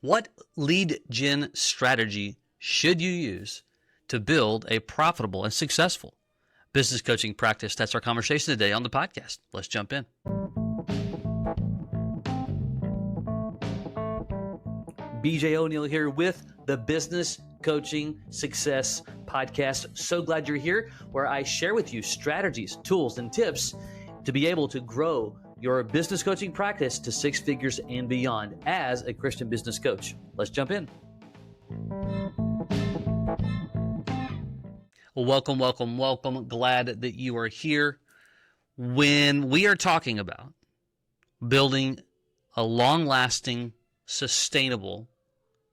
What lead gen strategy should you use to build a profitable and successful business coaching practice? That's our conversation today on the podcast. Let's jump in. BJ O'Neill here with the Business Coaching Success Podcast. So glad you're here, where I share with you strategies, tools, and tips to be able to grow your business coaching practice to six figures and beyond as a Christian business coach. Let's jump in. Well, welcome. Glad that you are here. When we are talking about building a long-lasting, sustainable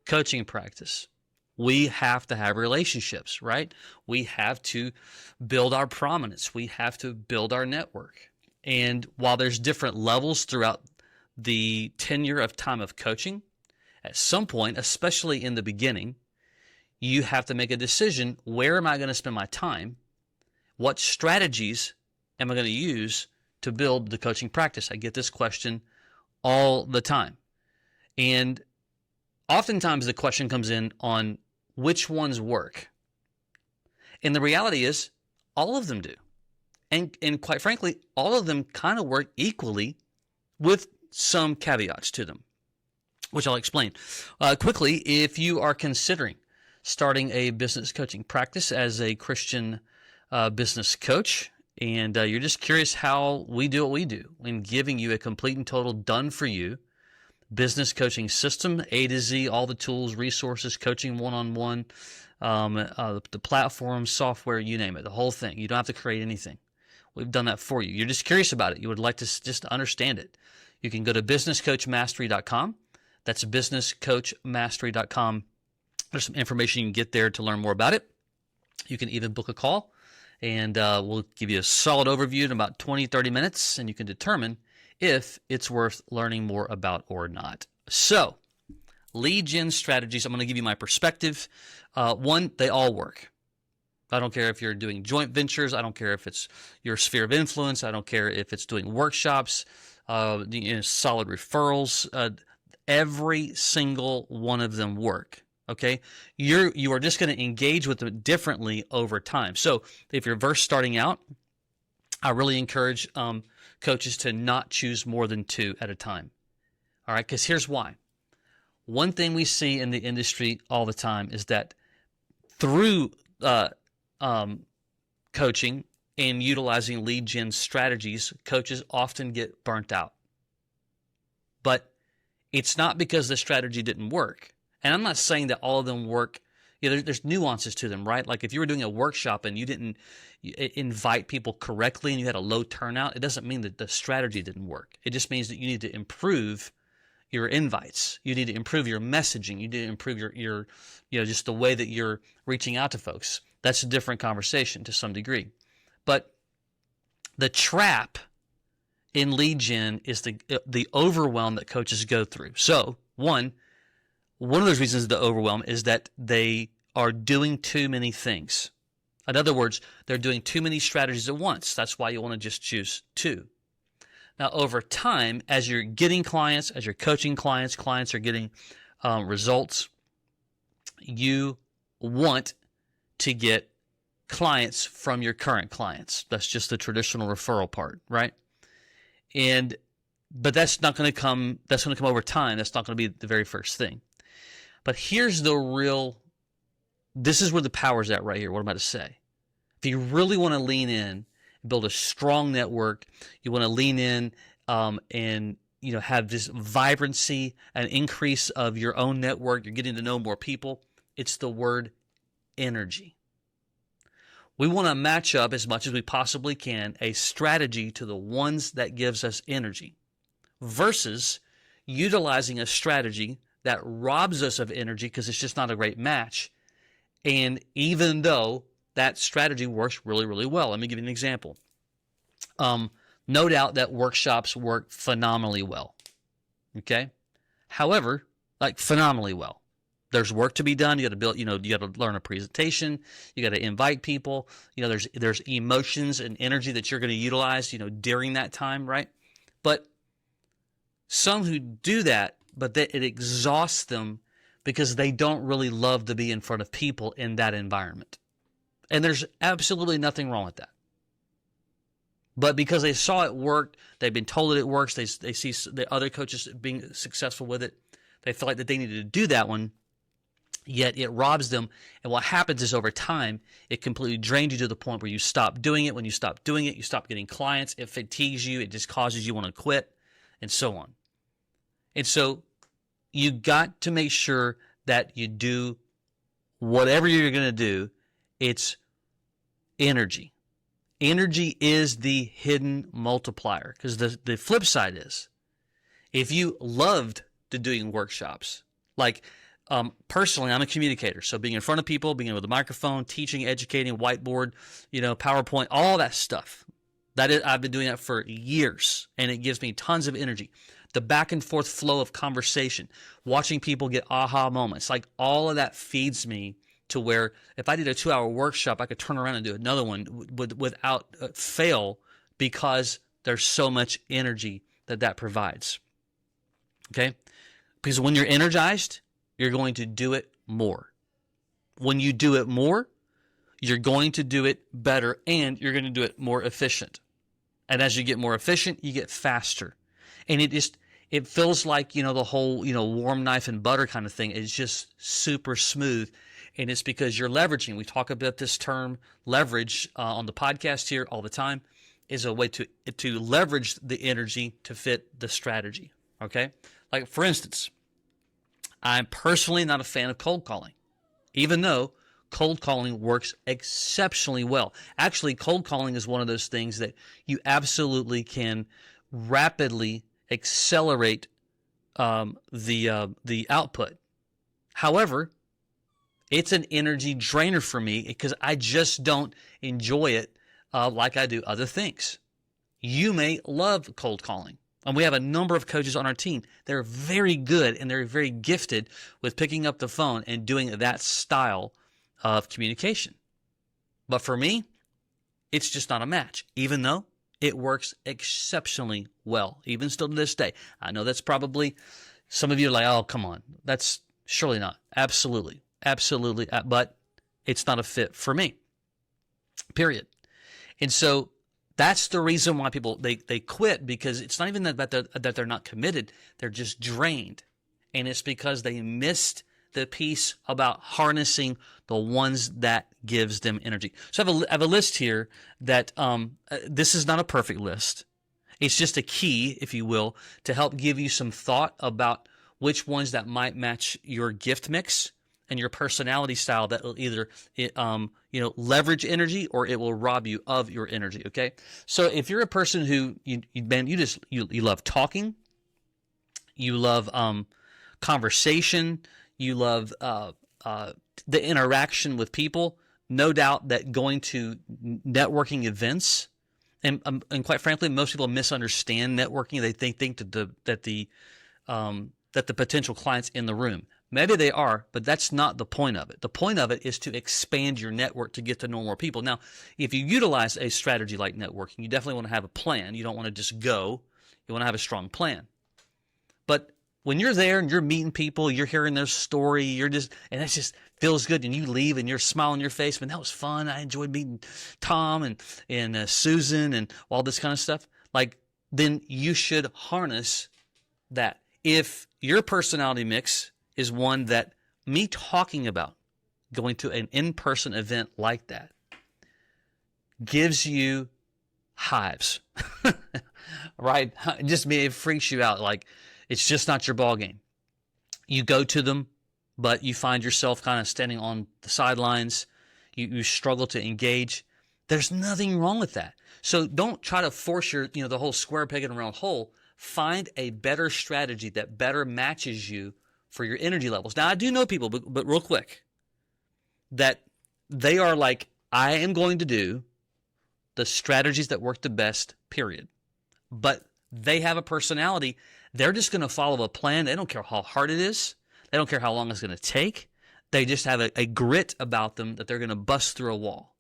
coaching practice, we have to have relationships, right? We have to build our prominence. We have to build our network. And while there's different levels throughout the tenure of time of coaching, at some point, especially in the beginning, you have to make a decision. Where am I going to spend my time? What strategies am I going to use to build the coaching practice? I get this question all the time. And oftentimes the question comes in on which ones work. And the reality is all of them do. And quite frankly, all of them kind of work equally with some caveats to them, which I'll explain quickly. If you are considering starting a business coaching practice as a Christian business coach, and you're just curious how we do what we do in giving you a complete and total done-for-you business coaching system, A to Z, all the tools, resources, coaching one-on-one, the platform, software, you name it, the whole thing. You don't have to create anything. We've done that for you. You're just curious about it. You would like to just understand it. You can go to businesscoachmastery.com. That's businesscoachmastery.com. There's some information you can get there to learn more about it. You can even book a call, and we'll give you a solid overview in about 20, 30 minutes, and you can determine if it's worth learning more about or not. So, lead gen strategies, I'm going to give you my perspective. One, they all work. I don't care if you're doing joint ventures. I don't care if it's your sphere of influence. I don't care if it's doing workshops, solid referrals. Every single one of them work. Okay, you are just going to engage with them differently over time. So if you're first starting out, I really encourage coaches to not choose more than two at a time. All right, because here's why. One thing we see in the industry all the time is that through coaching and utilizing lead gen strategies, coaches often get burnt out. But it's not because the strategy didn't work. And I'm not saying that all of them work. You know, there's nuances to them, right? Like if you were doing a workshop and you didn't invite people correctly and you had a low turnout, it doesn't mean that the strategy didn't work. It just means that you need to improve your invites. You need to improve your messaging. You need to improve your just the way that you're reaching out to folks. That's a different conversation to some degree. But the trap in lead gen is the overwhelm that coaches go through. So one of those reasons the overwhelm is that they are doing too many things. In other words, they're doing too many strategies at once. That's why you want to just choose two. Now, over time, as you're getting clients, as you're coaching clients, clients are getting results, you want to get clients from your current clients. That's just the traditional referral part, right? But that's not going to come. That's going to come over time. That's not going to be the very first thing. But here's this is where the power's at right here, what I'm about to say. If you really want to lean in, build a strong network, you want to lean in and have this vibrancy, an increase of your own network, you're getting to know more people, it's the word energy. We want to match up as much as we possibly can a strategy to the ones that gives us energy versus utilizing a strategy that robs us of energy because it's just not a great match. And even though that strategy works really, really well, let me give you an example. No doubt that workshops work phenomenally well. Okay? However, like phenomenally well. There's work to be done. You got to build, you got to learn a presentation. You got to invite people. There's emotions and energy that you're going to utilize, during that time, right? But some who do that but that it exhausts them because they don't really love to be in front of people in that environment. And there's absolutely nothing wrong with that. But because they saw it worked, they've been told that it works, they see the other coaches being successful with it, they feel like that they needed to do that one, yet it robs them. And what happens is over time, it completely drains you to the point where you stop doing it. When you stop doing it, you stop getting clients. It fatigues you. It just causes you want to quit, and so on. And so you got to make sure that you do whatever you're going to do. It's energy. Energy is the hidden multiplier, because the flip side is, if you loved to doing workshops, like personally, I'm a communicator, so being in front of people, being with a microphone, teaching, educating, whiteboard, PowerPoint, all that stuff. I've been doing that for years, and it gives me tons of energy. The back and forth flow of conversation, watching people get aha moments, like all of that feeds me to where if I did a 2-hour workshop, I could turn around and do another one without fail, because there's so much energy that provides. Okay? Because when you're energized, you're going to do it more. When you do it more, you're going to do it better, and you're going to do it more efficient. And as you get more efficient, you get faster. And it feels like, the whole, warm knife and butter kind of thing. It's just super smooth. And it's because you're leveraging. We talk about this term leverage on the podcast here all the time, is a way to leverage the energy to fit the strategy. Okay? Like, for instance, I'm personally not a fan of cold calling, even though cold calling works exceptionally well. Actually, cold calling is one of those things that you absolutely can rapidly accelerate the output. However, it's an energy drainer for me because I just don't enjoy it like I do other things. You may love cold calling. And we have a number of coaches on our team. They're very good and they're very gifted with picking up the phone and doing that style of communication. But for me, it's just not a match, even though it works exceptionally well, even still to this day. I know that's probably, some of you are like, oh, come on. That's surely not. Absolutely. But it's not a fit for me, period. And so that's the reason why people, they quit, because it's not even that they're not committed. They're just drained. And it's because they missed the piece about harnessing the ones that gives them energy. So I have a list here that this is not a perfect list. It's just a key, if you will, to help give you some thought about which ones that might match your gift mix and your personality style that will either leverage energy or it will rob you of your energy. Okay, so if you're a person who you love talking, you love conversation, you love the interaction with people, no doubt that going to networking events, and quite frankly, most people misunderstand networking. They think that the potential clients in the room. Maybe they are, but that's not the point of it. The point of it is to expand your network to get to know more people. Now, if you utilize a strategy like networking, you definitely want to have a plan. You don't want to just go. You want to have a strong plan. But when you're there and you're meeting people, you're hearing their story, and that just feels good, and you leave and you're smiling on your face, man, that was fun. I enjoyed meeting Tom and Susan and all this kind of stuff. Like, then you should harness that. If your personality mix is one that me talking about going to an in-person event like that gives you hives, right? It freaks you out. Like, it's just not your ball game. You go to them, but you find yourself kind of standing on the sidelines. You struggle to engage. There's nothing wrong with that. So don't try to force the whole square peg in a round hole. Find a better strategy that better matches you for your energy levels. Now, I do know people, but real quick, that they are like, I am going to do the strategies that work the best, period. But they have a personality. They're just going to follow a plan. They don't care how hard it is. They don't care how long it's going to take. They just have a grit about them that they're going to bust through a wall.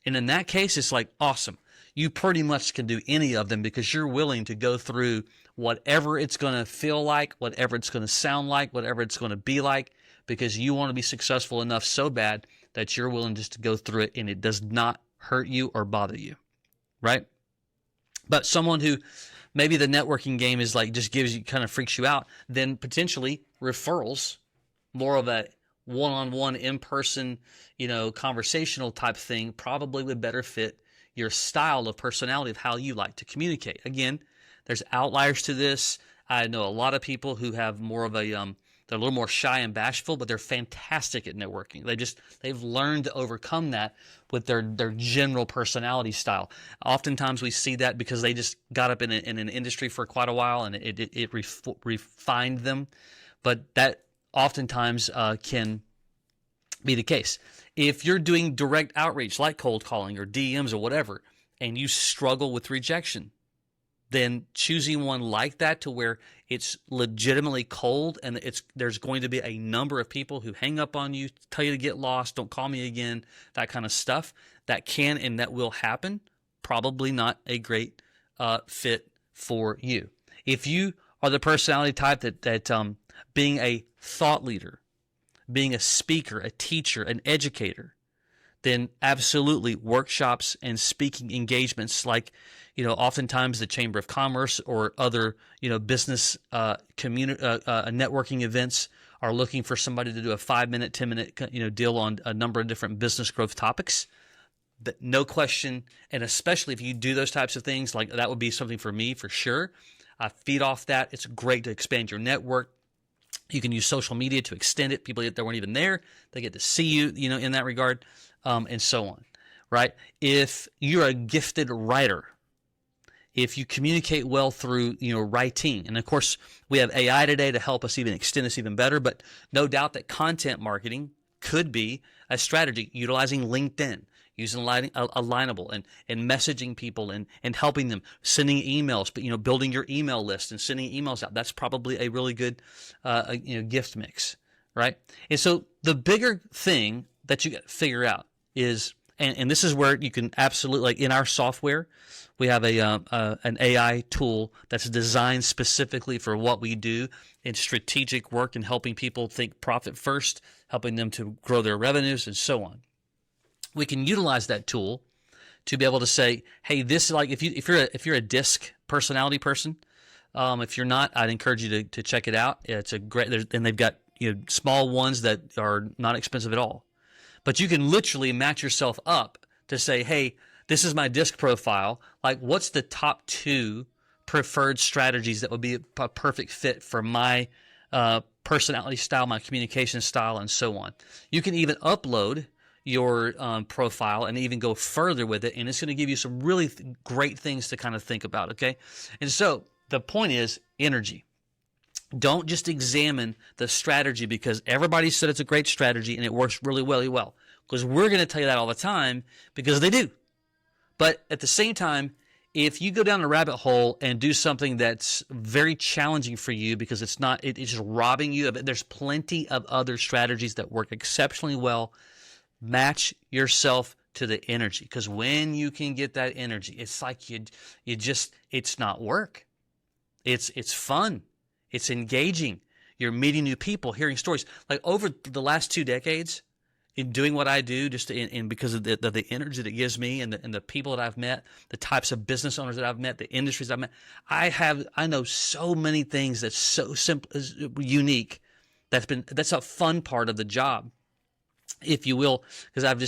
And in that case, it's like, awesome. you pretty much can do any of them because you're willing to go through whatever it's going to feel like, whatever it's going to sound like, whatever it's going to be like, because you want to be successful enough so bad that you're willing just to go through it and it does not hurt you or bother you, right? But someone who maybe the networking game is like just gives you, kind of freaks you out, then potentially referrals, more of a one-on-one, in-person, conversational type thing, probably would better fit your style of personality of how you like to communicate. Again, there's outliers to this. I know a lot of people who have more of a, they're a little more shy and bashful, but they're fantastic at networking. They've learned to overcome that with their general personality style. Oftentimes we see that because they just got up in an industry for quite a while and it refined them. But that oftentimes can be the case. If you're doing direct outreach like cold calling or DMs or whatever, and you struggle with rejection, then choosing one like that to where it's legitimately cold and there's going to be a number of people who hang up on you, tell you to get lost, don't call me again, that kind of stuff, that can and that will happen, probably not a great fit for you. If you are the personality type that being a thought leader, being a speaker, a teacher, an educator, then absolutely workshops and speaking engagements like, oftentimes the Chamber of Commerce or other, business networking events are looking for somebody to do a 5-minute, 10-minute, deal on a number of different business growth topics. But no question, and especially if you do those types of things, like that would be something for me for sure. I feed off that. It's great to expand your network. You can use social media to extend it. People that weren't even there, they get to see you, in that regard, and so on, right? If you're a gifted writer, if you communicate well through, writing, and of course we have AI today to help us even extend this even better, but no doubt that content marketing could be a strategy, utilizing LinkedIn, using Alignable and messaging people and helping them, sending emails, but building your email list and sending emails out. That's probably a really good gift mix, right? And so the bigger thing that you got to figure out is, and this is where you can absolutely, like in our software, we have an AI tool that's designed specifically for what we do in strategic work and helping people think profit first, helping them to grow their revenues and so on. We can utilize that tool to be able to say, hey, this, like if you're a DISC personality person, if you're not, I'd encourage you to check it out. It's a great, and they've got small ones that are not expensive at all. But you can literally match yourself up to say, hey, this is my DISC profile. Like, what's the top 2 preferred strategies that would be a perfect fit for my personality style, my communication style, and so on. You can even upload your profile and even go further with it, and it's going to give you some really great things to kind of think about, okay? And so the point is energy. Don't just examine the strategy because everybody said it's a great strategy and it works really well, because we're going to tell you that all the time because they do. But at the same time, if you go down a rabbit hole and do something that's very challenging for you because it's just robbing you of it, there's plenty of other strategies that work exceptionally well. Match yourself to the energy, because when you can get that energy, it's like it's not work. It's fun. It's engaging. You're meeting new people, hearing stories. Like over the last 2 decades, in doing what I do, just in because of the energy that it gives me and the people that I've met, the types of business owners that I've met, the industries I've met, I know so many things that's so simple, unique. That's a fun part of the job, if you will, because I've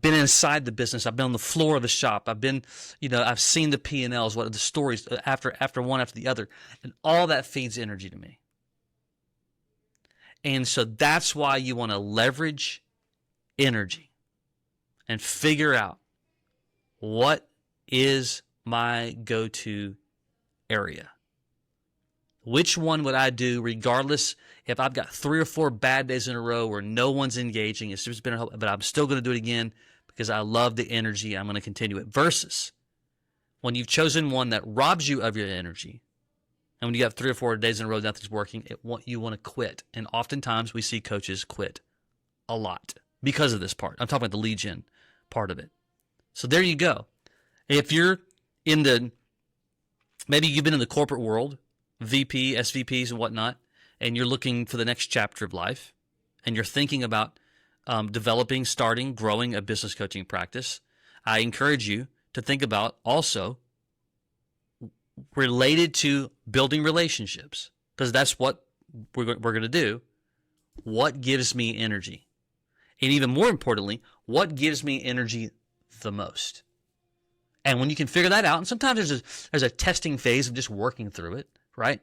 been inside the business. I've been on the floor of the shop. I've been, I've seen the P&Ls, what the stories after one after the other, and all that feeds energy to me. And so that's why you want to leverage energy and figure out what is my go-to area. Which one would I do regardless if I've got 3 or 4 bad days in a row where no one's engaging, it's just been a, but I'm still going to do it again because I love the energy, I'm going to continue it, versus when you've chosen one that robs you of your energy, and when you have 3 or 4 days in a row nothing's working, you want to quit. And oftentimes we see coaches quit a lot because of this part. I'm talking about the lead gen part of it. So there you go. If you're in the, maybe you've been in the corporate world, VP, SVPs and whatnot, and you're looking for the next chapter of life, and you're thinking about developing, starting, growing a business coaching practice, I encourage you to think about also related to building relationships, because that's what we're going to do. What gives me energy? And even more importantly, what gives me energy the most? And when you can figure that out, and sometimes there's a testing phase of just working through it, right?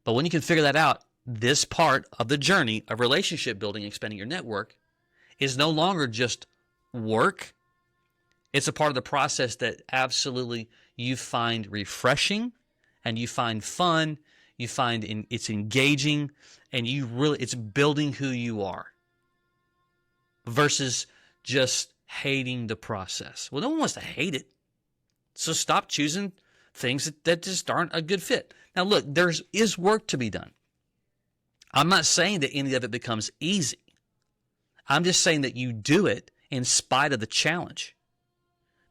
But when you can figure that out, this part of the journey of relationship building, expanding your network, is no longer just work. It's a part of the process that absolutely you find refreshing, and you find fun, you find it's engaging, and it's building who you are versus just hating the process. Well, no one wants to hate it. So stop choosing things that just aren't a good fit. Now, look, there is work to be done. I'm not saying that any of it becomes easy. I'm just saying that you do it in spite of the challenge,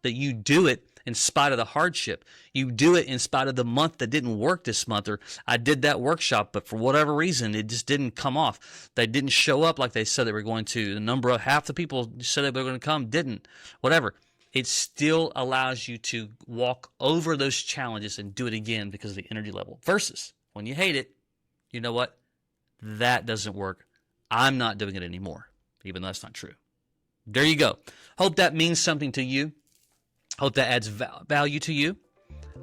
that you do it in spite of the hardship. You do it in spite of the month that didn't work this month, or I did that workshop, but for whatever reason, it just didn't come off. They didn't show up like they said they were going to. Half the people said they were going to come, didn't. Whatever. It still allows you to walk over those challenges and do it again because of the energy level. Versus when you hate it, you know what? That doesn't work. I'm not doing it anymore, even though that's not true. There you go. Hope that means something to you. Hope that adds value to you.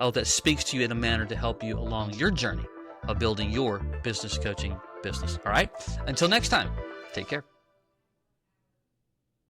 I hope that speaks to you in a manner to help you along your journey of building your business coaching business. All right? Until next time, take care.